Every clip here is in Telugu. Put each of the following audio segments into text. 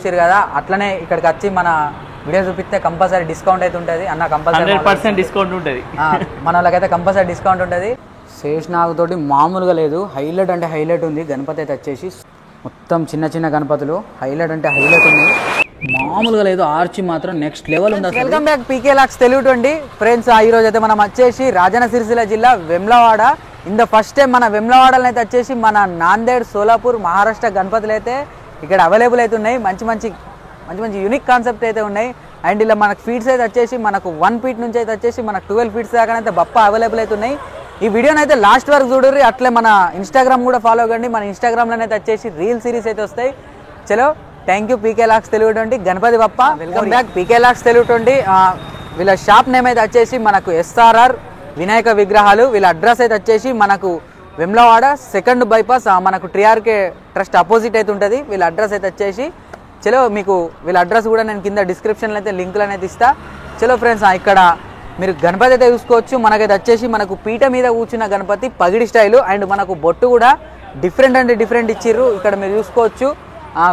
చూసారు కదా అట్లనే ఇక్కడికి వచ్చి మన వీడియో చూపిస్తే కంపల్సరీ డిస్కౌంట్ అయితే ఉంటుంది అన్న. కంపల్సరీ 100% డిస్కౌంట్ ఉంటుంది మన వాళ్ళకైతే కంపల్సరీ డిస్కౌంట్ ఉంటుంది. శేషనాగ్ తోటి మామూలుగా లేదు, హైలైట్ అంటే హైలైట్ ఉంది. గణపతి అయితే వచ్చేసి మొత్తం చిన్న చిన్న గణపతులు, హైలైట్ అంటే హైలైట్ ఉంది, మామూలుగా లేదు. ఆర్చి మాత్రం నెక్స్ట్ లెవెల్ ఉంది. వెల్కమ్ బ్యాక్ పీకే లాక్స్ తెలుగు 20 ఫ్రెండ్స్. ఈ రోజు అయితే మనం వచ్చేసి రాజన్న సిరిసిల్ల జిల్లా Vemulawada. In the first time మన వెమ్లవాడలో అయితే వచ్చేసి మన నాందేడ్, సోలాపూర్, మహారాష్ట్ర గణపతులు అయితే ఇక్కడ అవైలబుల్ అయితే ఉన్నాయి. మంచి మంచి యూనిక్ కాన్సెప్ట్ అయితే ఉన్నాయి. అండ్ ఇలా మనకు ఫీట్స్ అయితే వచ్చేసి మనకు 1 ఫీట్ నుంచి అయితే వచ్చేసి మనకు 12 ఫీట్స్ దాకా అయితే బప్ప అవైలబుల్ అయితే ఉన్నాయి. ఈ వీడియోని అయితే లాస్ట్ వరకు చూడరు. అట్లే మన ఇన్స్టాగ్రామ్ కూడా ఫాలో అవ్వండి. మన ఇన్స్టాగ్రామ్లోనైతే వచ్చేసి రీల్ సిరీస్ అయితే వస్తాయి. చలో థ్యాంక్ యూ పీకే లాక్స్ Telugu 20 Ganapati Bappa. Welcome back PK లాక్స్ తెలుగు 20. వీళ్ళ షాప్ నేమ్ అయితే వచ్చేసి మనకు SRR వినాయక విగ్రహాలు. వీళ్ళ అడ్రస్ అయితే వచ్చేసి మనకు వెమ్లవాడ 2nd బైపాస్ మనకు TRK ట్రస్ట్ అపోజిట్ అయితే ఉంటుంది. వీళ్ళ అడ్రస్ అయితే వచ్చేసి చలో మీకు వీళ్ళ అడ్రస్ కూడా నేను కింద డిస్క్రిప్షన్లో అయితే లింకులు అనేది ఇస్తా. చలో ఫ్రెండ్స్, ఇక్కడ మీరు గణపతి అయితే చూసుకోవచ్చు. మనకైతే వచ్చేసి మనకు పీట మీద కూర్చున్న గణపతి పగిడి స్టైలు. అండ్ మనకు బొట్టు కూడా డిఫరెంట్ అంటే డిఫరెంట్ ఇచ్చిర్రు. ఇక్కడ మీరు చూసుకోవచ్చు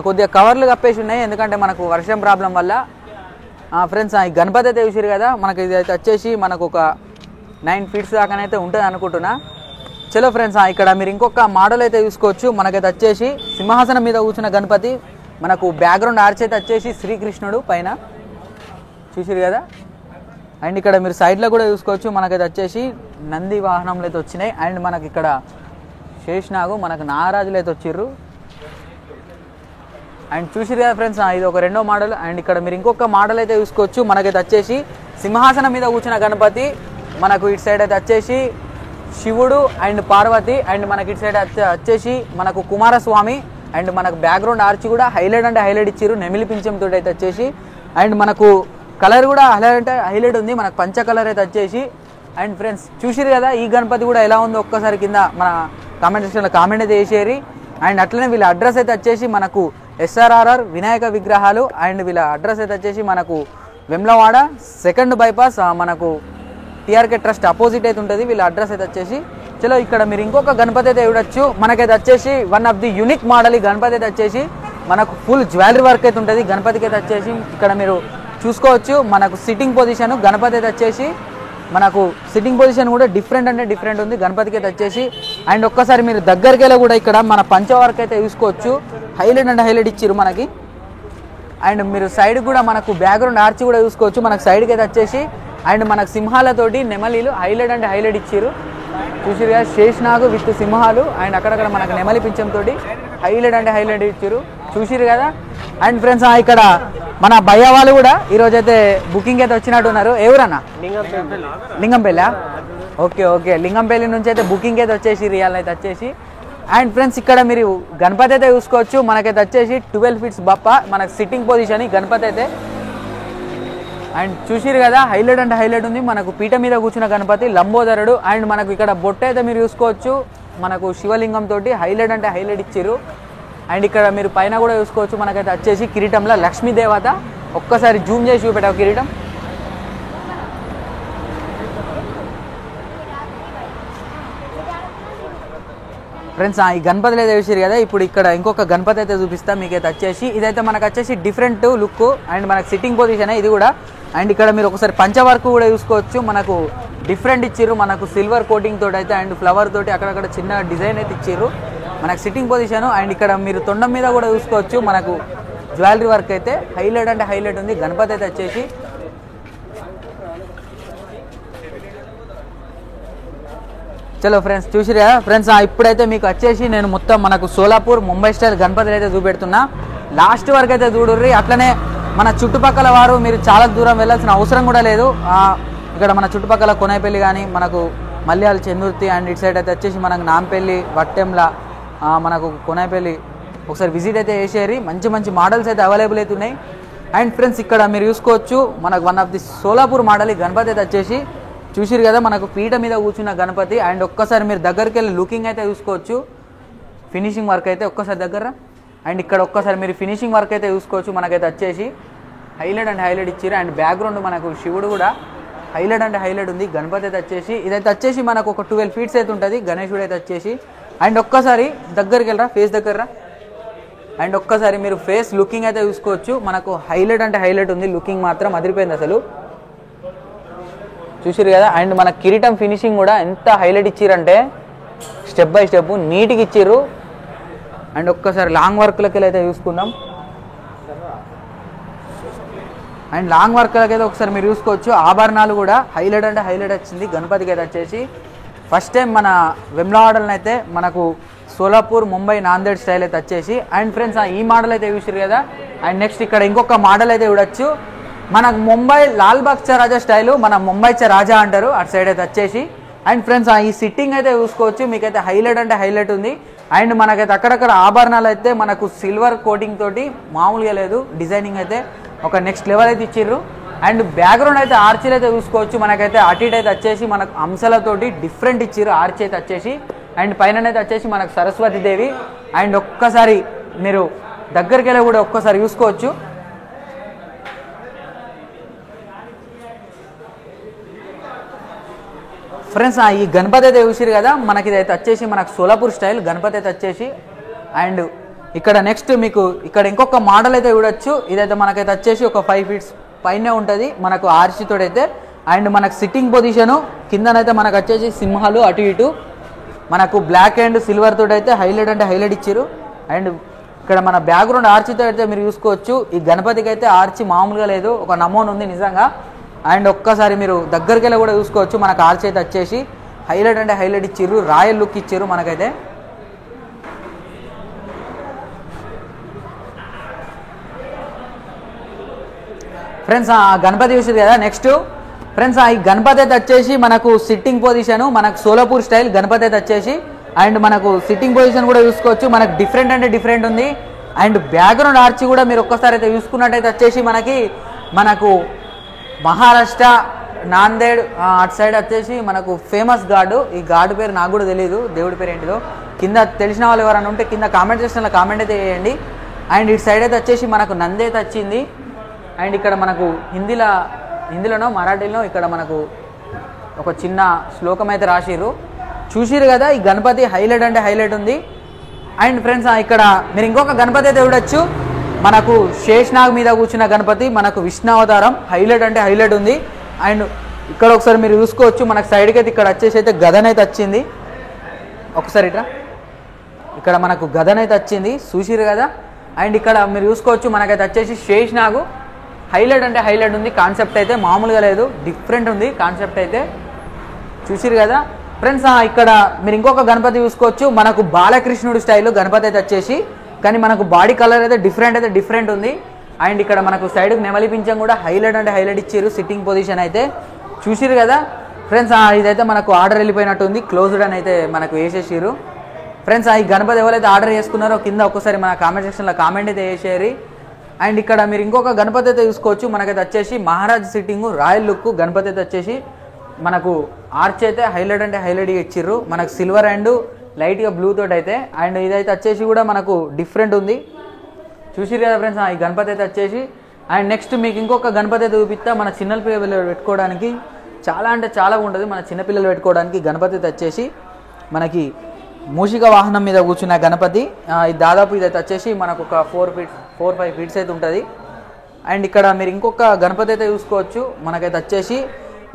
కొద్దిగా కవర్లు కప్పేసి ఉన్నాయి, ఎందుకంటే మనకు వర్షం ప్రాబ్లం వల్ల. ఫ్రెండ్స్, ఈ గణపతి అయితే చూసారు కదా, మనకి ఇది అయితే వచ్చేసి మనకు ఒక 9 ఫీట్స్ దాకానైతే ఉంటుంది అనుకుంటున్నా. చలో ఫ్రెండ్స్, ఇక్కడ మీరు ఇంకొక మోడల్ అయితే చూసుకోవచ్చు. మనకైతే వచ్చేసి సింహాసనం మీద కూర్చున్న గణపతి, మనకు బ్యాక్గ్రౌండ్ ఆర్చ్ అయితే వచ్చేసి శ్రీకృష్ణుడు పైన చూసారు కదా. అండ్ ఇక్కడ మీరు సైడ్లో కూడా చూసుకోవచ్చు. మనకైతే వచ్చేసి నంది వాహనంలో అయితే వచ్చినాయి. అండ్ మనకి ఇక్కడ శేషనాగు, మనకు నాగరాజులు అయితే వచ్చిర్రు. అండ్ చూసిరు కదా ఫ్రెండ్స్, ఇది ఒక రెండో మోడల్. అండ్ ఇక్కడ మీరు ఇంకొక మోడల్ అయితే చూసుకోవచ్చు. మనకైతే వచ్చేసి సింహాసనం మీద కూర్చున్న గణపతి, మనకు ఇటు సైడ్ అయితే వచ్చేసి శివుడు అండ్ పార్వతి. అండ్ మనకి ఇటు సైడ్ వచ్చేసి మనకు కుమారస్వామి. అండ్ మనకు బ్యాక్గ్రౌండ్ ఆర్చి కూడా హైలైట్ అంటే హైలైట్ ఇచ్చారు, నెమిలి పింఛంతో అయితే వచ్చేసి. అండ్ మనకు కలర్ కూడా హైలైట్ అంటే హైలైట్ ఉంది, మనకు పంచ కలర్ అయితే వచ్చేసి. అండ్ ఫ్రెండ్స్ చూసిరు కదా, ఈ గణపతి కూడా ఎలా ఉందో ఒక్కసారి కింద మన కామెంట్ సెక్షన్లో కామెంట్ అయితే చేసేరి. అండ్ అట్లనే వీళ్ళ అడ్రస్ అయితే వచ్చేసి మనకు SRR వినాయక విగ్రహాలు. అండ్ వీళ్ళ అడ్రస్ అయితే వచ్చేసి మనకు వెమ్లవాడ 2nd బైపాస్ మనకు TRK ట్రస్ట్ అపోజిట్ అయితే ఉంటుంది. వీళ్ళ అడ్రస్ అయితే వచ్చేసి. చలో ఇక్కడ మీరు ఇంకొక గణపతి అయితే చూడొచ్చు. మనకైతే వచ్చేసి one of the unique model. ఈ గణపతి అయితే వచ్చేసి మనకు ఫుల్ జ్యువెలరీ వర్క్ అయితే ఉంటుంది. గణపతికి అయితే వచ్చేసి ఇక్కడ మీరు చూసుకోవచ్చు. మనకు సిట్టింగ్ పొజిషన్ గణపతి అయితే వచ్చేసి మనకు సిట్టింగ్ పొజిషన్ కూడా డిఫరెంట్ అంటే డిఫరెంట్ ఉంది గణపతికి అయితే వచ్చేసి. అండ్ ఒక్కసారి మీరు దగ్గరికి వెళ్ళి కూడా ఇక్కడ మన పంచ వర్క్ అయితే చూసుకోవచ్చు, హైలైట్ అంటే హైలైట్ ఇచ్చిర్రు మనకి. అండ్ మీరు సైడ్ కూడా మనకు బ్యాక్గ్రౌండ్ ఆర్చి కూడా చూసుకోవచ్చు. మనకు సైడ్కి అయితే వచ్చేసి అండ్ మనకు సింహాలతోటి నెమలీలు హైలైట్ అంటే హైలైట్ ఇచ్చారు. చూసిరుగా శేషనాగు విత్ సింహాలు. అండ్ అక్కడక్కడ మనకు నెమలి పింఛంతో హైలైట్ అంటే హైలైట్ ఇచ్చారు, చూసిరు కదా. అండ్ ఫ్రెండ్స్, ఇక్కడ మన భయ్య వాళ్ళు కూడా ఈరోజైతే బుకింగ్ అయితే వచ్చినట్టు ఉన్నారు. ఎవరన్నా? లింగంపల్లి. ఓకే ఓకే, లింగంపల్లి నుంచి అయితే బుకింగ్ అయితే వచ్చేసి రియల్ అయితే వచ్చేసి. అండ్ ఫ్రెండ్స్, ఇక్కడ మీరు గణపతి అయితే చూసుకోవచ్చు. మనకైతే వచ్చేసి 12 ఫీట్స్ బప్ప, మనకు సిట్టింగ్ పొజిషన్ గణపతి అయితే. అండ్ చూసిరు కదా, హైలైట్ అంటే హైలైట్ ఉంది. మనకు పీట మీద కూర్చున్న గణపతి లంబోదరుడు. అండ్ మనకు ఇక్కడ బొట్ట అయితే మీరు చూసుకోవచ్చు, మనకు శివలింగం తోటి హైలైట్ అంటే హైలైట్ ఇచ్చారు. అండ్ ఇక్కడ మీరు పైన కూడా చూసుకోవచ్చు. మనకైతే వచ్చేసి కిరీటంలో లక్ష్మీ దేవత. ఒక్కసారి జూమ్ చేసి చూపెట్టావు కిరీటం. ఫ్రెండ్స్, ఈ గణపతులు అయితే చూసారు కదా. ఇప్పుడు ఇక్కడ ఇంకొక గణపతి అయితే చూపిస్తా మీకైతే వచ్చేసి. ఇదైతే మనకు వచ్చేసి డిఫరెంట్ లుక్ అండ్ మనకు సిట్టింగ్ పొజిషన్ ఇది కూడా. అండ్ ఇక్కడ మీరు ఒకసారి పంచ వర్క్ కూడా చూసుకోవచ్చు. మనకు డిఫరెంట్ ఇచ్చిర్రు, మనకు సిల్వర్ కోటింగ్ తోటి అయితే అండ్ ఫ్లవర్ తోటి అక్కడక్కడ చిన్న డిజైన్ అయితే ఇచ్చిర్రు, మనకు సిట్టింగ్ పొజిషన్. అండ్ ఇక్కడ మీరు తొండం మీద కూడా చూసుకోవచ్చు. మనకు జ్యువెలరీ వర్క్ అయితే హైలైట్ అంటే హైలైట్ ఉంది గణపతి అయితే వచ్చేసి. చలో ఫ్రెండ్స్, చూసిరా ఫ్రెండ్స్, ఇప్పుడైతే మీకు వచ్చేసి నేను మొత్తం మనకు సోలాపూర్ ముంబై స్టైల్ గణపతులు అయితే చూపెడుతున్నా. లాస్ట్ వరకు అయితే చూడుర్రి. అట్లనే మన చుట్టుపక్కల వారు మీరు చాలా దూరం వెళ్ళాల్సిన అవసరం కూడా లేదు. ఇక్కడ మన చుట్టుపక్కల కొనేపల్లి కానీ, మనకు మల్యాల చందుర్తి అండ్ ఇటు సైడ్ అయితే వచ్చేసి మనకు నాంపల్లి, వట్టెంల, మనకు కొనేపల్లి ఒకసారి విజిట్ అయితే చేసేరి. మంచి మంచి మోడల్స్ అయితే అవైలబుల్ అయితే ఉన్నాయి. అండ్ ఫ్రెండ్స్, ఇక్కడ మీరు చూసుకోవచ్చు. మనకు one of the Solapur model ఈ గణపతి అయితే వచ్చేసి. చూసిరు కదా, మనకు పీట మీద కూర్చున్న గణపతి. అండ్ ఒక్కసారి మీరు దగ్గరికి వెళ్ళి లుకింగ్ అయితే చూసుకోవచ్చు, ఫినిషింగ్ వర్క్ అయితే ఒక్కసారి దగ్గర. అండ్ ఇక్కడ ఒక్కసారి మీరు ఫినిషింగ్ వర్క్ అయితే చూసుకోవచ్చు. మనకైతే వచ్చేసి హైలైట్ అండ్ హైలైట్ ఇచ్చారు. అండ్ బ్యాక్గ్రౌండ్ మనకు శివుడు కూడా హైలైట్ అంటే హైలైట్ ఉంది గణపతి అయితే వచ్చేసి. ఇదైతే వచ్చేసి మనకు ఒక 12 ఫీట్స్ అయితే ఉంటుంది గణేశుడు అయితే వచ్చేసి. అండ్ ఒక్కసారి దగ్గరికి వెళ్ళరా, ఫేస్ దగ్గర అండ్ ఒక్కసారి మీరు ఫేస్ లుకింగ్ అయితే చూసుకోవచ్చు. మనకు హైలైట్ అంటే హైలైట్ ఉంది, లుకింగ్ మాత్రం అదిరిపోయింది అసలు, చూసిరు కదా. అండ్ మన కిరీటం ఫినిషింగ్ కూడా ఎంత హైలైట్ ఇచ్చిరంటే స్టెప్ బై స్టెప్ నీట్గా ఇచ్చిర్రు. అండ్ ఒక్కసారి లాంగ్ వర్క్లకి అయితే చూసుకుందాం. అండ్ లాంగ్ వర్క్లకి అయితే ఒకసారి మీరు చూసుకోవచ్చు. ఆభరణాలు కూడా హైలైట్ అంటే హైలైట్ వచ్చింది గణపతికి అయితే వచ్చేసి. ఫస్ట్ టైం మన వెమ్లవాడలను అయితే మనకు సోలాపూర్, ముంబై, నాందేడ్ స్టైల్ అయితే వచ్చేసి. అండ్ ఫ్రెండ్స్ ఈ మోడల్ అయితే చూసారు కదా. అండ్ నెక్స్ట్ ఇక్కడ ఇంకొక మోడల్ అయితే చూడొచ్చు. మనకు ముంబై లాల్బాగ్ చా రాజా స్టైలు, మన ముంబై చా రాజా అంటారు అటు సైడ్ అయితే వచ్చేసి. అండ్ ఫ్రెండ్స్ ఈ సిట్టింగ్ అయితే చూసుకోవచ్చు, మీకైతే హైలైట్ అంటే హైలైట్ ఉంది. అండ్ మనకైతే అక్కడక్కడ ఆభరణాలు అయితే మనకు సిల్వర్ కోటింగ్ తోటి మామూలుగా లేదు, డిజైనింగ్ అయితే ఒక నెక్స్ట్ లెవెల్ అయితే ఇచ్చిర్రు. అండ్ బ్యాక్గ్రౌండ్ అయితే ఆర్చీలు అయితే చూసుకోవచ్చు. మనకైతే అటు ఇటు అయితే వచ్చేసి మనకు అంశాలతోటి డిఫరెంట్ ఇచ్చిర్రు ఆర్చ్ అయితే వచ్చేసి. అండ్ పైన అయితే వచ్చేసి మనకు సరస్వతీదేవి. అండ్ ఒక్కసారి మీరు దగ్గరికి వెళ్ళి కూడా ఒక్కసారి చూసుకోవచ్చు. ఫ్రెండ్స్ ఈ గణపతి అయితే చూసిరు కదా. మనకి ఇదైతే వచ్చేసి మనకు సోలాపూర్ స్టైల్ గణపతి అయితే వచ్చేసి. అండ్ ఇక్కడ నెక్స్ట్ మీకు ఇక్కడ ఇంకొక మోడల్ అయితే చూడొచ్చు. ఇదైతే మనకైతే వచ్చేసి ఒక 5 ఫీట్స్ పైనే ఉంటుంది మనకు ఆర్చితో అయితే. అండ్ మనకు సిట్టింగ్ పొజిషను కిందనైతే మనకు వచ్చేసి సింహాలు అటు ఇటు మనకు బ్లాక్ అండ్ సిల్వర్ తోటి అయితే హైలైట్ అంటే హైలైట్ ఇచ్చారు. అండ్ ఇక్కడ మన బ్యాక్గ్రౌండ్ ఆర్చితో అయితే మీరు చూసుకోవచ్చు. ఈ గణపతికి అయితే ఆర్చి మామూలుగా లేదు, ఒక నమూనా ఉంది నిజంగా. అండ్ ఒక్కసారి మీరు దగ్గరికి వెళ్ళి కూడా చూసుకోవచ్చు. మనకు ఆర్చ్ అయితే వచ్చేసి హైలైట్ అంటే హైలైట్ ఇచ్చిర్రు, రాయల్ లుక్ ఇచ్చారు మనకైతే. ఫ్రెండ్స్ గణపతి చూసారు కదా. నెక్స్ట్ ఫ్రెండ్స్ ఈ గణపతి అయితే వచ్చేసి మనకు సిట్టింగ్ పొజిషన్, మనకు సోలాపూర్ స్టైల్ గణపతి అయితే వచ్చేసి. అండ్ మనకు సిట్టింగ్ పొజిషన్ కూడా చూసుకోవచ్చు, మనకు డిఫరెంట్ అంటే డిఫరెంట్ ఉంది. అండ్ బ్యాక్గ్రౌండ్ ఆర్చ్ కూడా మీరు ఒక్కసారి అయితే చూసుకున్నట్టయితే వచ్చేసి మనకు మహారాష్ట్ర నాందేడ్ అటు సైడ్ వచ్చేసి మనకు ఫేమస్ గాడు. ఈ గాడు పేరు నాకు కూడా తెలియదు, దేవుడి పేరు ఏంటిదో. కింద తెలిసిన వాళ్ళు ఎవరైనా ఉంటే కింద కామెంట్ సెక్షన్లో కామెంట్ అయితే చేయండి. అండ్ ఇటు సైడ్ అయితే వచ్చేసి మనకు నంది అయితే వచ్చింది. అండ్ ఇక్కడ మనకు హిందీలోనో మరాఠీలో ఇక్కడ మనకు ఒక చిన్న శ్లోకం అయితే రాసిర్రు, చూసిరు కదా. ఈ గణపతి హైలైట్ అంటే హైలైట్ ఉంది. అండ్ ఫ్రెండ్స్ ఇక్కడ మీరు ఇంకొక గణపతి అయితే చూడొచ్చు. మనకు శేషనాగ్ మీద కూర్చున్న గణపతి, మనకు విష్ణు అవతారం, హైలైట్ అంటే హైలైట్ ఉంది. అండ్ ఇక్కడ ఒకసారి మీరు చూసుకోవచ్చు. మనకు సైడ్కి అయితే ఇక్కడ వచ్చేసి అయితే గదనైతే వచ్చింది. ఒకసారి ఇట్లా ఇక్కడ మనకు గదనైతే వచ్చింది, చూసిరు కదా. అండ్ ఇక్కడ మీరు చూసుకోవచ్చు మనకైతే వచ్చేసి శేషనాగు, హైలైట్ అంటే హైలైట్ ఉంది. కాన్సెప్ట్ అయితే మామూలుగా లేదు, డిఫరెంట్ ఉంది కాన్సెప్ట్ అయితే, చూసిరు కదా. ఫ్రెండ్స్ ఇక్కడ మీరు ఇంకొక గణపతి చూసుకోవచ్చు. మనకు బాలకృష్ణుడు స్టైల్ గణపతి అయితే వచ్చేసి, కానీ మనకు బాడీ కలర్ అయితే డిఫరెంట్ ఉంది. అండ్ ఇక్కడ మనకు సైడ్కి నెమలి పింఛం కూడా హైలైట్ అంటే హైలైట్ ఇచ్చారు. సిట్టింగ్ పొజిషన్ అయితే చూసిరు కదా. ఫ్రెండ్స్ ఇదైతే మనకు ఆర్డర్ వెళ్ళిపోయినట్టు ఉంది, క్లోజ్డ్ అని అయితే మనకు వేసేసారు. ఫ్రెండ్స్ ఈ గణపతి ఎవరైతే ఆర్డర్ చేసుకున్నారో కింద ఒక్కసారి మన కామెంట్ సెక్షన్లో కామెంట్ అయితే వేసేయారు. అండ్ ఇక్కడ మీరు ఇంకొక గణపతి అయితే చూసుకోవచ్చు. మనకైతే వచ్చేసి Maharaj sitting, royal look Ganapati అయితే వచ్చేసి మనకు ఆర్చ్ అయితే హైలైట్ అంటే హైలైట్ ఇచ్చిర్రు. మనకు సిల్వర్ అండ్ లైట్గా బ్లూ తోటి అయితే. అండ్ ఇదైతే వచ్చేసి కూడా మనకు డిఫరెంట్ ఉంది, చూసిరు కదా ఫ్రెండ్స్ ఈ గణపతి అయితే వచ్చేసి. అండ్ నెక్స్ట్ మీకు ఇంకొక గణపతి అయితే చూపిస్తా. మన చిన్నపిల్లలు పెట్టుకోవడానికి చాలా అంటే చాలా ఉంటుంది. మన చిన్నపిల్లలు పెట్టుకోవడానికి గణపతి అయితే వచ్చేసి మనకి మూషిక వాహనం మీద కూర్చున్న గణపతి. ఇది దాదాపు ఇదైతే వచ్చేసి మనకు ఒక 4-5 ఫీట్స్ అయితే ఉంటుంది. అండ్ ఇక్కడ మీరు ఇంకొక గణపతి అయితే చూసుకోవచ్చు. మనకైతే వచ్చేసి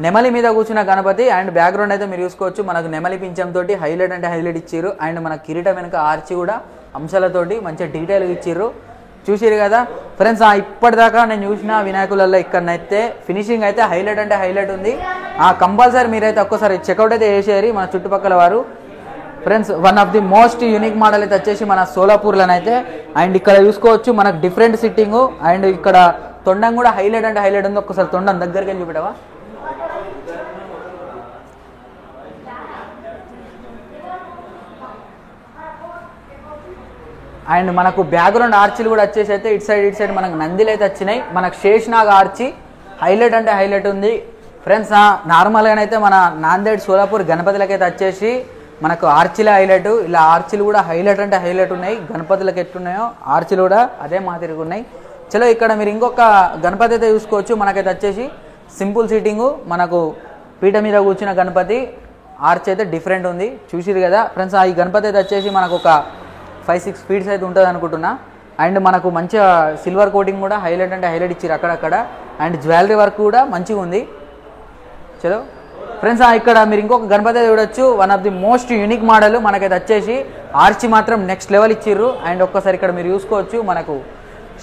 నెమలి మీద కూర్చున్న గణపతి. అండ్ బ్యాక్గ్రౌండ్ అయితే మీరు చూసుకోవచ్చు. మనకు నెమలి పింఛంతో హైలైట్ అంటే హైలైట్ ఇచ్చారు. అండ్ మన కిరీటం వెనుక ఆర్చి కూడా అంశాలతోటి మంచిగా డీటెయిల్గా ఇచ్చారు, చూసిరు కదా. ఫ్రెండ్స్ ఇప్పటిదాకా నేను చూసిన వినాయకులలో ఇక్కడనైతే ఫినిషింగ్ అయితే హైలైట్ అంటే హైలైట్ ఉంది. కంపల్సరీ మీరైతే ఒక్కసారి చెక్అవుట్ అయితే చేసేయాలి మన చుట్టుపక్కల వారు. Friends one of the most unique model అయితే వచ్చేసి మన సోలాపూర్లోనైతే. అండ్ ఇక్కడ చూసుకోవచ్చు మనకు డిఫరెంట్ సిట్టింగు. అండ్ ఇక్కడ తొండం కూడా హైలైట్ అంటే హైలైట్ ఉంది. ఒక్కసారి తొండం దగ్గరికి వెళ్ళి చూపెట్టవా. అండ్ మనకు బ్యాక్గ్రౌండ్ ఆర్చీలు కూడా వచ్చేసి అయితే ఇటు సైడ్ మనకు నందిలు అయితే వచ్చినాయి. మనకు శేషనాగ్ ఆర్చి హైలైట్ అంటే హైలైట్ ఉంది. ఫ్రెండ్స్ నార్మల్గానైతే మన నాందేడ్ సోలాపూర్ గణపతులకైతే వచ్చేసి మనకు ఆర్చీలే హైలైట్. ఇలా ఆర్చీలు కూడా హైలైట్ అంటే హైలైట్ ఉన్నాయి. గణపతులకు ఎట్టున్నాయో ఆర్చీలు కూడా అదే మాదిరిగా ఉన్నాయి. చలో ఇక్కడ మీరు ఇంకొక గణపతి అయితే చూసుకోవచ్చు. మనకైతే వచ్చేసి సింపుల్ సీటింగు, మనకు పీట మీద కూర్చున్న గణపతి, ఆర్చ్ అయితే డిఫరెంట్ ఉంది, చూసిరు కదా. ఫ్రెండ్స్ ఈ గణపతి అయితే వచ్చేసి మనకు ఒక 5-6 ఫీట్స్ అయితే ఉంటుంది అనుకుంటున్నా. అండ్ మనకు మంచిగా సిల్వర్ కోటింగ్ కూడా హైలైట్ అంటే హైలైట్ ఇచ్చారు అక్కడక్కడ. అండ్ జ్యువెలరీ వర్క్ కూడా మంచిగా ఉంది. చలో ఫ్రెండ్స్, ఇక్కడ మీరు ఇంకొక గణపతి చూడొచ్చు. One of the most unique model. మనకైతే వచ్చేసి ఆర్చి మాత్రం నెక్స్ట్ లెవెల్ ఇచ్చిర్రు. అండ్ ఒక్కసారి ఇక్కడ మీరు చూసుకోవచ్చు, మనకు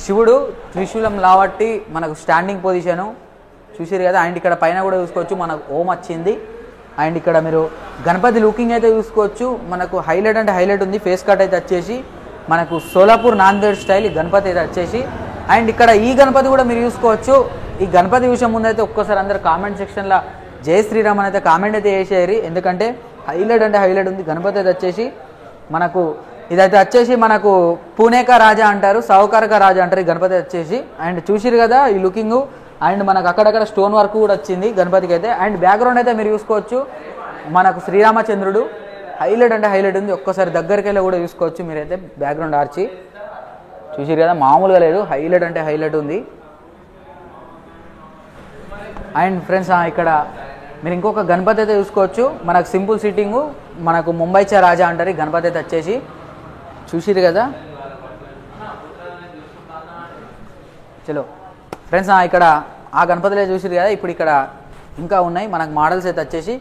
శివుడు త్రిశూలం లావట్టి మనకు స్టాండింగ్ పొజిషను చూసారు కదా. అండ్ ఇక్కడ పైన కూడా చూసుకోవచ్చు మనకు ఓం వచ్చింది. అండ్ ఇక్కడ మీరు గణపతి లుకింగ్ అయితే చూసుకోవచ్చు, మనకు హైలైట్ అంటే హైలైట్ ఉంది. ఫేస్ కట్ అయితే వచ్చేసి మనకు సోలాపూర్ నాందేడ్ స్టైల్ ఈ గణపతి అయితే వచ్చేసి. అండ్ ఇక్కడ ఈ గణపతి కూడా మీరు చూసుకోవచ్చు. ఈ గణపతి విషయం ముందైతే ఒక్కసారి అందరు కామెంట్ సెక్షన్లో జై శ్రీరామ్ అని అయితే కామెంట్ అయితే చేసేయారు. ఎందుకంటే హైలైట్ అంటే హైలైట్ ఉంది గణపతి అయితే వచ్చేసి. మనకు ఇదైతే వచ్చేసి మనకు పూణేకా రాజా అంటారు, సావుకారక రాజా అంటారు ఈ గణపతి వచ్చేసి. అండ్ చూసిరు కదా ఈ లుకింగ్. అండ్ మనకు అక్కడక్కడ స్టోన్ వర్క్ కూడా వచ్చింది గణపతికి అయితే. అండ్ బ్యాక్గ్రౌండ్ అయితే మీరు చూసుకోవచ్చు, మనకు శ్రీరామచంద్రుడు హైలైట్ అంటే హైలైట్ ఉంది. ఒక్కసారి దగ్గరికి వెళ్ళి కూడా చూసుకోవచ్చు మీరైతే. బ్యాక్గ్రౌండ్ ఆర్చి చూసిరు కదా, మామూలుగా లేదు, హైలైట్ అంటే హైలైట్ ఉంది. అండ్ ఫ్రెండ్స్, ఇక్కడ మీరు ఇంకొక గణపతి అయితే చూసుకోవచ్చు. మనకు సింపుల్ సిట్టింగు, మనకు ముంబైచా రాజా అంటారు ఈ గణపతి అయితే వచ్చేసి. చూసిరు కదా. చలో ఫ్రెండ్స్, ఇక్కడ ఆ గణపతిలో చూసిరు కదా. ఇప్పుడు ఇక్కడ ఇంకా ఉన్నాయి మనకు మోడల్స్ అయితే వచ్చేసి.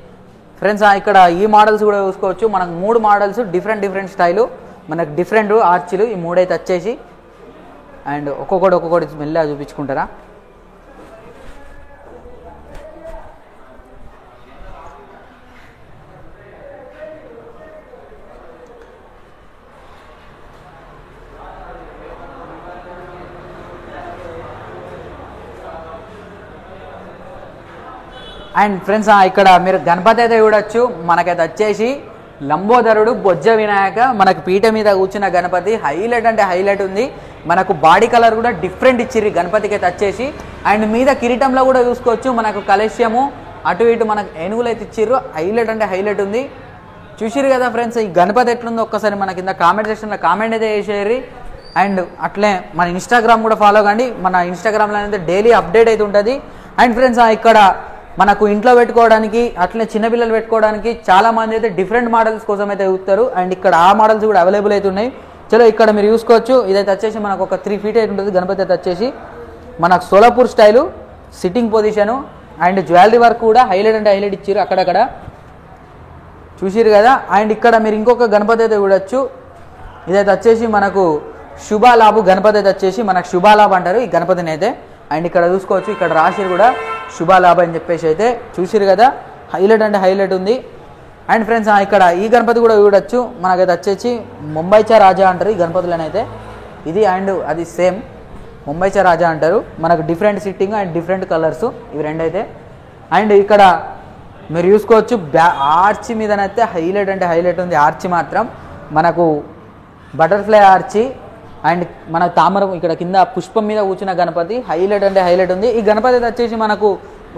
ఫ్రెండ్స్, ఇక్కడ ఈ మోడల్స్ కూడా చూసుకోవచ్చు. మనకు 3 మోడల్స్ డిఫరెంట్ స్టైలు, మనకు డిఫరెంట్ ఆర్చిలు ఈ 3 అయితే వచ్చేసి. అండ్ ఒక్కొక్కటి మెల్లగా చూపించుకుంటారా. అండ్ ఫ్రెండ్స్, ఇక్కడ మీరు గణపతి అయితే చూడొచ్చు. మనకైతే వచ్చేసి లంబోదరుడు బొజ్జ వినాయక మనకు పీట మీద కూర్చున్న గణపతి హైలైట్ అంటే హైలైట్ ఉంది. మనకు బాడీ కలర్ కూడా డిఫరెంట్ ఇచ్చిర్రు గణపతికి అయితే వచ్చేసి. అండ్ మీద కిరీటంలో కూడా చూసుకోవచ్చు మనకు కలశ్యము అటు ఇటు మనకు ఏనుగులు అయితే ఇచ్చిర్రు. హైలైట్ అంటే హైలైట్ ఉంది. చూసిరు కదా ఫ్రెండ్స్, ఈ గణపతి ఎట్లుందో ఒక్కసారి మన కింద కామెంట్ సెక్షన్లో కామెంట్ అయితే చేసేయండి. అండ్ అట్లే మన ఇన్స్టాగ్రామ్ కూడా ఫాలో కండి. మన ఇన్స్టాగ్రామ్లో అయితే డైలీ అప్డేట్ అయితే ఉంటుంది. అండ్ ఫ్రెండ్స్, ఇక్కడ మనకు ఇంట్లో పెట్టుకోవడానికి అట్లనే చిన్నపిల్లలు పెట్టుకోవడానికి చాలా మంది అయితే డిఫరెంట్ మోడల్స్ కోసం అయితే చూస్తారు. అండ్ ఇక్కడ ఆ మోడల్స్ కూడా అవైలబుల్ అయితే ఉన్నాయి. చలో ఇక్కడ మీరు చూసుకోవచ్చు. ఇదైతే వచ్చేసి మనకు ఒక 3 feet అయితే ఉంటుంది గణపతి అయితే వచ్చేసి. మనకు Solapur style sitting position and jewellery work కూడా హైలైట్ అంటే హైలైట్ ఇచ్చారు అక్కడక్కడ చూసిరు కదా. అండ్ ఇక్కడ మీరు ఇంకొక గణపతి అయితే చూడొచ్చు. ఇదైతే వచ్చేసి మనకు శుభాలాభు గణపతి అయితే వచ్చేసి మనకు శుభాలాభ అంటారు ఈ గణపతిని అయితే. అండ్ ఇక్కడ చూసుకోవచ్చు, ఇక్కడ రాశిరు కూడా శుభాలాభ అని చెప్పేసి అయితే చూసిరు కదా. హైలైట్ అంటే హైలైట్ ఉంది. అండ్ ఫ్రెండ్స్, ఇక్కడ ఈ గణపతి కూడా చూడొచ్చు. మనకైతే వచ్చేసి ముంబైచా రాజా అంటారు ఈ గణపతులనైతే. ఇది అండ్ అది సేమ్ ముంబైచా రాజా అంటారు. మనకు different sitting and different colours ఇవి రెండైతే. అండ్ ఇక్కడ మీరు చూసుకోవచ్చు ఆర్చి మీదనైతే హైలైట్ అంటే హైలైట్ ఉంది. ఆర్చి మాత్రం మనకు బటర్ఫ్లై ఆర్చి అండ్ మన తామరం ఇక్కడ కింద పుష్పం మీద కూర్చున్న గణపతి హైలైట్ అంటే హైలైట్ ఉంది. ఈ గణపతి అయితే వచ్చేసి మనకు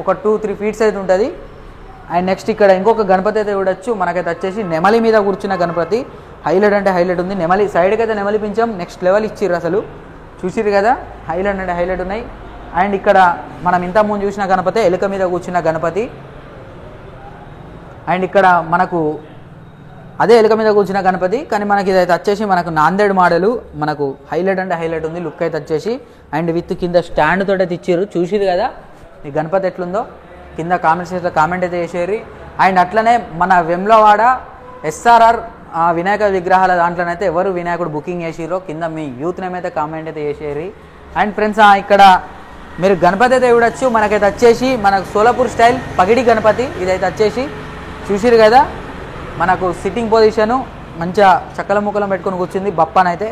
ఒక 2-3 feet అయితే ఉంటుంది. అండ్ నెక్స్ట్ ఇక్కడ ఇంకొక గణపతి అయితే చూడొచ్చు. మనకైతే వచ్చేసి నెమలి మీద కూర్చున్న గణపతి హైలైట్ అంటే హైలైట్ ఉంది. నెమలి సైడ్కి అయితే నెమలి పించాం, నెక్స్ట్ లెవెల్ ఇచ్చిర్రు అసలు. చూసిరు కదా, హైలైట్ అంటే హైలైట్ ఉన్నాయి. అండ్ ఇక్కడ మనం ఇంతకుముందు చూసిన గణపతి ఎలుక మీద కూర్చున్న గణపతి. అండ్ ఇక్కడ మనకు అదే ఎలుక మీద కూర్చున్న గణపతి, కానీ మనకి ఇదైతే వచ్చేసి మనకు నాందేడ్ మోడలు. మనకు హైలైట్ అంటే హైలైట్ ఉంది లుక్ అయితే వచ్చేసి. అండ్ విత్ కింద స్టాండ్ తోటి అయితే ఇచ్చారు. చూసిరు కదా ఈ గణపతి ఎట్లుందో, కింద కామెంట్ సెక్షన్లో కామెంట్ అయితే చేసేరు. అండ్ అట్లనే మన వెమ్లవాడ SRR వినాయక విగ్రహాల దాంట్లోనైతే ఎవరు వినాయకుడు బుకింగ్ చేసిరో కింద మీ యూత్ నేమ్ అయితే కామెంట్ అయితే చేసేరు. అండ్ ఫ్రెండ్స్, ఇక్కడ మీరు గణపతి అయితే చూడొచ్చు. మనకైతే వచ్చేసి మనకు సోలాపూర్ స్టైల్ పగిడి గణపతి ఇదైతే వచ్చేసి. చూసిరు కదా, మనకు సిట్టింగ్ పొజిషను మంచిగా చక్కల ముక్కలం పెట్టుకొని కూర్చుంది బప్పనైతే.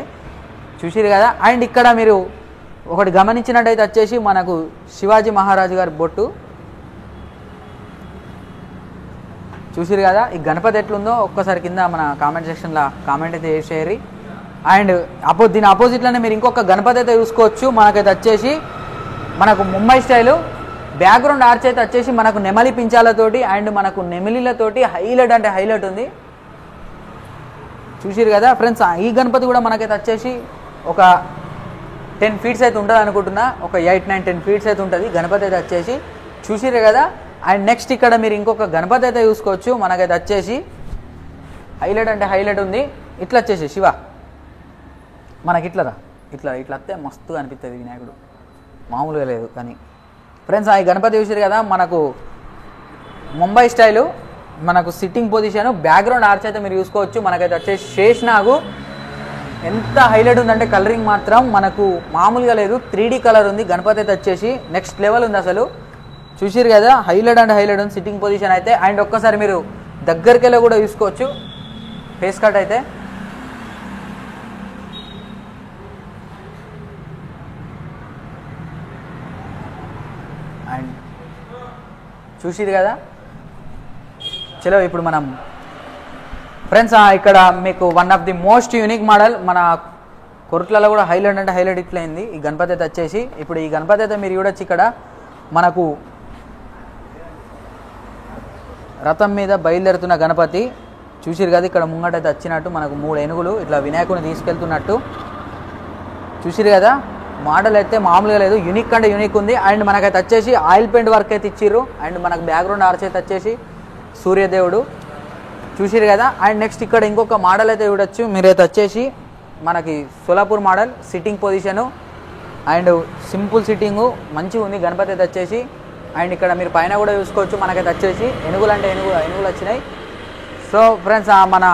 చూసిరు కదా. అండ్ ఇక్కడ మీరు ఒకటి గమనించినట్టయితే వచ్చేసి మనకు శివాజీ మహారాజు గారి బొట్టు చూసిరు కదా. ఈ గణపతి ఎట్లుందో ఒక్కసారి కింద మన కామెంట్ సెక్షన్లో కామెంట్ అయితే చేసేయాలి. అండ్ దీని ఆపోజిట్లోనే మీరు ఇంకొక గణపతి అయితే చూసుకోవచ్చు. మనకైతే వచ్చేసి మనకు ముంబై స్టైలు బ్యాక్గ్రౌండ్ ఆర్చ్ అయితే వచ్చేసి మనకు నెమలి పించాలతోటి అండ్ మనకు నెమిలిలతోటి హైలైట్ అంటే హైలైట్ ఉంది. చూసిరు కదా ఫ్రెండ్స్. ఈ గణపతి కూడా మనకైతే వచ్చేసి ఒక 10 feet అయితే ఉంటుంది అనుకుంటున్నా. ఒక 8-9-10 feet అయితే ఉంటుంది గణపతి అయితే వచ్చేసి. చూసిరు కదా. అండ్ నెక్స్ట్ ఇక్కడ మీరు ఇంకొక గణపతి అయితే చూసుకోవచ్చు. మనకైతే వచ్చేసి హైలైట్ అంటే హైలైట్ ఉంది. ఇట్లా వచ్చేసి శివ మనకి ఇట్లరా ఇట్లా ఇట్లా వస్తే మస్తుగా అనిపిస్తుంది వినాయకుడు, మామూలుగా లేదు. కానీ ఫ్రెండ్స్ ఈ గణపతి చూసారు కదా, మనకు ముంబై స్టైలు, మనకు సిట్టింగ్ పొజిషన్, బ్యాక్గ్రౌండ్ ఆర్చ్ అయితే మీరు చూసుకోవచ్చు. మనకైతే వచ్చేసి శేషనాగు ఎంత హైలైట్ ఉందంటే కలరింగ్ మాత్రం మనకు మామూలుగా లేదు, 3D కలర్ ఉంది. గణపతి అయితే వచ్చేసి నెక్స్ట్ లెవెల్ ఉంది అసలు, చూసిరు కదా, హైలైట్ అండ్ హైలైట్ ఉంది సిట్టింగ్ పొజిషన్ అయితే. అండ్ ఒక్కసారి మీరు దగ్గరికి వెళ్ళి కూడా చూసుకోవచ్చు ఫేస్ కట్ అయితే. అండ్ చూసిరు కదా, చలో ఇప్పుడు మనం ఫ్రెండ్స్ ఇక్కడ మీకు one of the most unique model మన కొరట్లలో కూడా హైలైట్ అంటే హైలైట్ ఇట్లయింది ఈ గణపతి అయితే వచ్చేసి. ఇప్పుడు ఈ గణపతి అయితే మీరు చూడొచ్చు, ఇక్కడ మనకు రథం మీద బయలుదేరుతున్న గణపతి చూసిరు కదా, ఇక్కడ ముంగటైతే వచ్చినట్టు మనకు 3 ఏనుగులు ఇట్లా వినాయకుడిని తీసుకెళ్తున్నట్టు చూసిరు కదా. మోడల్ అయితే మామూలుగా లేదు, యూనిక్ అంటే యూనిక్ ఉంది. అండ్ మనకైతే వచ్చేసి ఆయిల్ పెయింట్ వర్క్ అయితే ఇచ్చిర్రు. అండ్ మనకు బ్యాక్గ్రౌండ్ ఆర్చ్ అయితే వచ్చేసి సూర్యదేవుడు చూసిరు కదా. అండ్ నెక్స్ట్ ఇక్కడ ఇంకొక మోడల్ అయితే చూడొచ్చు మీరైతే వచ్చేసి, మనకి Solapur model, sitting position and simple sitting మంచిగా ఉంది గణపతి అయితే వచ్చేసి. అండ్ ఇక్కడ మీరు పైన కూడా చూసుకోవచ్చు, మనకైతే వచ్చేసి ఏనుగులు అంటే ఏనుగులు వచ్చినాయి. సో ఫ్రెండ్స్ మన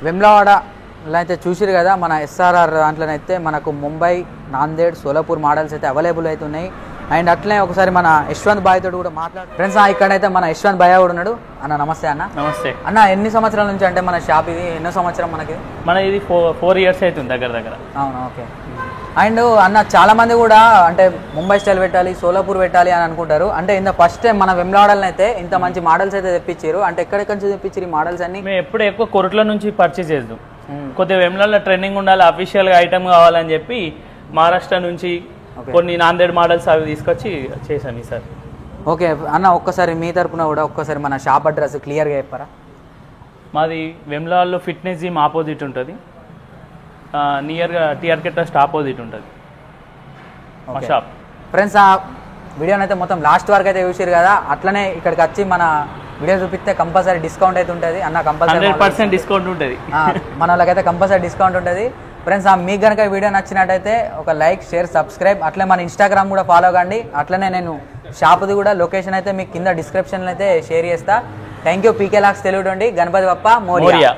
వెమ్లవాడలో అయితే చూసిరు కదా, మన SRR దాంట్లోనైతే మనకు ముంబై, నాందేడ్, సోలాపూర్ మోడల్స్ అయితే అవైలబుల్ అయితే ఉన్నాయి. అండ్ అట్లనే ఒకసారి మన యశ్వంత్ భాయ్ తోడు కూడా మాట్లాడు ఫ్రెండ్స్. ఇక్కడైతే మన యశ్వంత్ భాయ్ కూడా ఉన్నాడు. అన్న నమస్తే. అన్న నమస్తే అన్న. ఎన్ని సంవత్సరాల నుంచి అంటే మన షాప్ ఇది ఎన్నో సంవత్సరం మనకి? మన ఇది 4 years అవుతుంది దగ్గర. అవును, ఓకే. అండ్ అన్న చాలా మంది కూడా అంటే ముంబై స్టైల్ పెట్టాలి, సోలాపూర్ పెట్టాలి అని అనుకుంటారు. అంటే ఇంత ఫస్ట్ టైం మన వెమ్లవాడలో అయితే ఇంత మంచి మోడల్స్ అయితే తెప్పించారు. అంటే ఎక్కడెక్కడి నుంచి తెప్పించారు ఈ మోడల్స్ అన్ని? మేము ఎప్పుడు ఎక్కువ కొరట్ల నుంచి పర్చేజ్ చేద్దాం, కొద్దిగా వెమ్లవాడలో ట్రెండింగ్ ఉండాలి, అఫీషియల్గా ఐటమ్ కావాలని చెప్పి మహారాష్ట్ర నుంచి కొన్ని నాందేడ్ మోడల్స్ అవి తీసుకొచ్చి చేశాను ఈసారి. ఓకే అన్న, ఒక్కసారి మీ తరపున కూడా ఒక్కసారి మన షాప్ అడ్రస్ క్లియర్గా చెప్పారా? మాది వెమ్లవాడలో ఫిట్నెస్ జిమ్ ఆపోజిట్ ఉంటుంది, నియర్గా TRK ట్రస్ట్ ఆపోజిట్ ఉంటుంది మా షాప్. ఫ్రెండ్స్ ఆ వీడియోని అయితే మొత్తం లాస్ట్ వరకు అయితే చూసారు కదా. అట్లనే ఇక్కడికి వచ్చి మన వీడియో చూపిస్తే కంపల్సరీ డిస్కౌంట్ అయితే ఉంటుంది అన్న, కంపల్సరీ 100% డిస్కౌంట్ ఉంటుంది. మన వాళ్ళకైతే కంపల్సరీ డిస్కౌంట్ ఉంటుంది. ఫ్రెండ్స్ మీకు కనుక వీడియో నచ్చినట్టయితే ఒక లైక్, షేర్, సబ్స్క్రైబ్, అట్లే మన ఇన్స్టాగ్రామ్ కూడా ఫాలో కండి. అట్లనే నేను షాప్ది కూడా లొకేషన్ అయితే మీకు కింద డిస్క్రిప్షన్లో అయితే షేర్ చేస్తా. Thank you. PK Lakhs Telugu. Ganapati Bappa Morya.